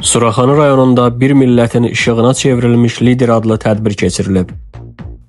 Suraxanı rayonunda bir millətin işığına çevrilmiş lider adlı tədbir keçirilib.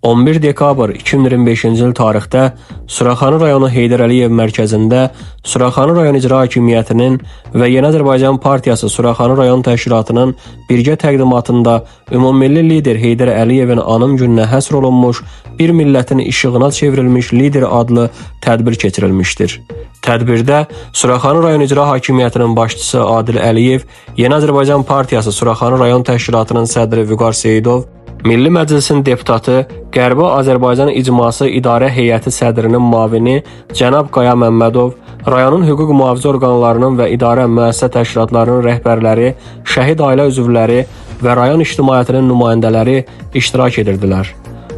11 dekabr 2025-ci il tarixdə Suraxanı rayonu Heydər Əliyev mərkəzində Suraxanı rayon İcra Hakimiyyətinin və Yeni Azərbaycan Partiyası Suraxanı rayon təşkilatının birgə təqdimatında ümummilli lider Heydər Əliyevin anım gününə həsr olunmuş bir millətin işığına çevrilmiş lider adlı tədbir keçirilmişdir. Tədbirdə Suraxanı rayon İcra Hakimiyyətinin başçısı Adil Əliyev, Yeni Azərbaycan Partiyası Suraxanı rayon təşkilatının sədri Vüqar Seyidov, Milli Məclisin deputatı, Qərbi Azərbaycan İcması İdarə Heyəti sədrinin müavini cənab Qaya Məmmədov, rayonun hüquq mühafizə orqanlarının və idarə müəssisə təşkilatlarının rəhbərləri, şəhid ailə üzvləri və rayon ictimaiyyətinin nümayəndələri iştirak edirdilər.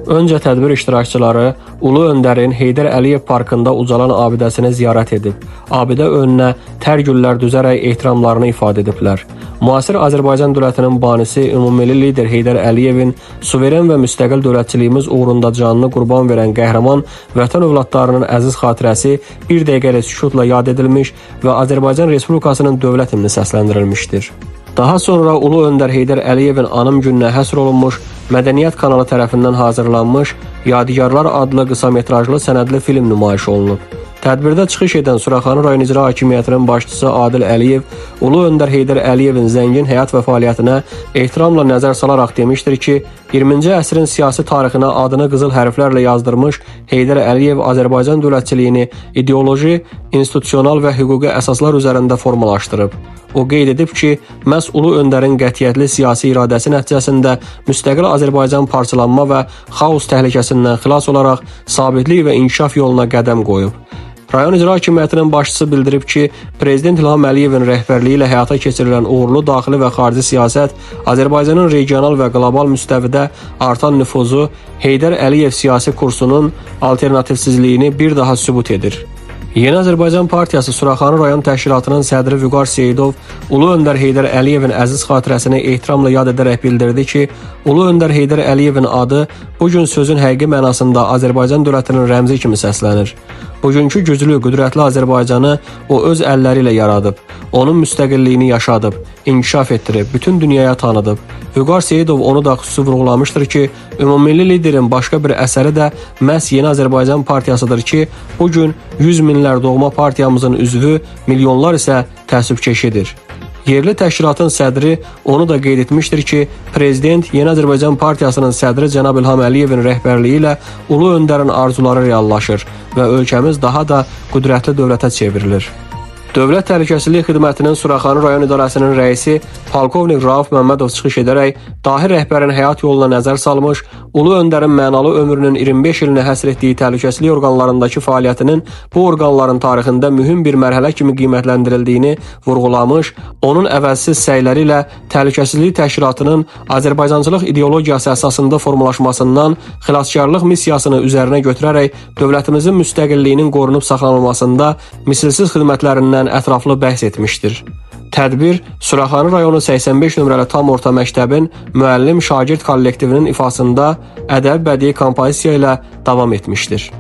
Öncə tədbir iştirakçıları Ulu Öndərin Heydər Əliyev parkında ucalan abidəsini ziyarət edib, abidə önünə tər güllər düzərək ehtiramlarını ifadə ediblər. Müasir Azərbaycan dövlətinin banisi ümummilli lider Heydər Əliyevin suveren və müstəqil dövlətçiliyimiz uğrunda canını qurban verən qəhrəman vətən övladlarının əziz xatirəsi bir dəqiqəlik sükutla yad edilmiş və Azərbaycan Respublikasının dövlət himni səsləndirilmişdir. Daha sonra Ulu Öndər Heydər Əliyevin anım gününə həsr olunmuş Mədəniyyət kanalı tərəfindən hazırlanmış Yadigarlar adlı qısametrajlı sənədli film nümayiş olunub. Tədbirdə çıxış edən Suraxanı rayon İcra Hakimiyyətinin başçısı Adil Əliyev, Ulu Öndər Heydər Əliyevin zəngin həyat və fəaliyyətinə ehtiramla nəzər salaraq demişdir ki, 20-ci əsrin siyasi tarixinə adını qızıl hərflərlə yazdırmış Heydər Əliyev Azərbaycan dövlətçiliyini ideoloji, institusional və hüquqi əsaslar üzərində formalaşdırıb. O qeyd edib ki, məhz Ulu Öndərin qətiyyətli siyasi iradəsi nəticəsində müstəqil Azərbaycan parçalanma və xaos təhlükəsindən xilas olaraq sabitlik və inkişaf yoluna qədəm qoyub. Rayon İcra Hakimiyyətinin başçısı bildirib ki, Prezident İlham Əliyevin rəhbərliyi ilə həyata keçirilən uğurlu daxili və xarici siyasət Azərbaycanın regional və qlobal müstəvidə artan nüfuzu Heydər Əliyev siyasi kursunun alternativsizliyini bir daha sübut edir. Yeni Azərbaycan Partiyası Suraxanı rayon təşkilatının sədri Vüqar Seyidov Ulu Öndər Heydər Əliyevin əziz xatirəsini ehtiramla yad edərək bildirdi ki, Ulu Öndər Heydər Əliyevin adı bugün sözün həqiqi mənasında Azərbaycan dövlətinin rəmzi kimi səslənir. Bugünkü güclü, qüdrətli Azərbaycanı o öz əlləri ilə yaradıb, onun müstəqilliyini yaşadıb, inkişaf etdirib, bütün dünyaya tanıdıb. Vüqar Seyidov onu da xüsusi vurğulamışdır ki, ümummilli liderin başqa bir əsəri də məhz Yeni Azərbaycan Partiyasıdır ki, bugün 100 minlər doğma partiyamızın üzvü, milyonlar isə təəssübkeşidir. Yerli təşkilatın sədri onu da qeyd etmişdir ki, Prezident Yeni Azərbaycan Partiyasının sədri cənab İlham Əliyevin rəhbərliyi ilə Ulu Öndərin arzuları reallaşır və ölkəmiz daha da qüdrətli dövlətə çevrilir. Dövlət Təhlükəsizlik Xidmətinin Suraxanı rayon idarəsinin rəisi Polkovnik Rauf Məmmədov çıxış edərək dahi rəhbərin həyat yoluna nəzər salmış, Ulu Öndərin mənalı ömrünün 25 ilini həsr etdiyi təhlükəsizlik orqanlarındakı fəaliyyətinin bu orqanların tarixində mühüm bir mərhələ kimi qiymətləndirildiyini vurğulamış, onun əvəzsiz səyləri ilə təhlükəsizlik təşkilatının Azərbaycancılıq ideologiyası əsasında formalaşmasından xilaskarlıq missiyasını üzərinə götürərək dövlətimizin müstəqilliyinin qorunub saxlanılmasında misilsiz xidmətlərindən ətraflı bəhs etmişdir. Tədbir Suraxanı rayonu 85 nömrəli tam orta məktəbin müəllim-şagird kollektivinin ifasında ədəb bədii kompozisiya ilə davam etmişdir.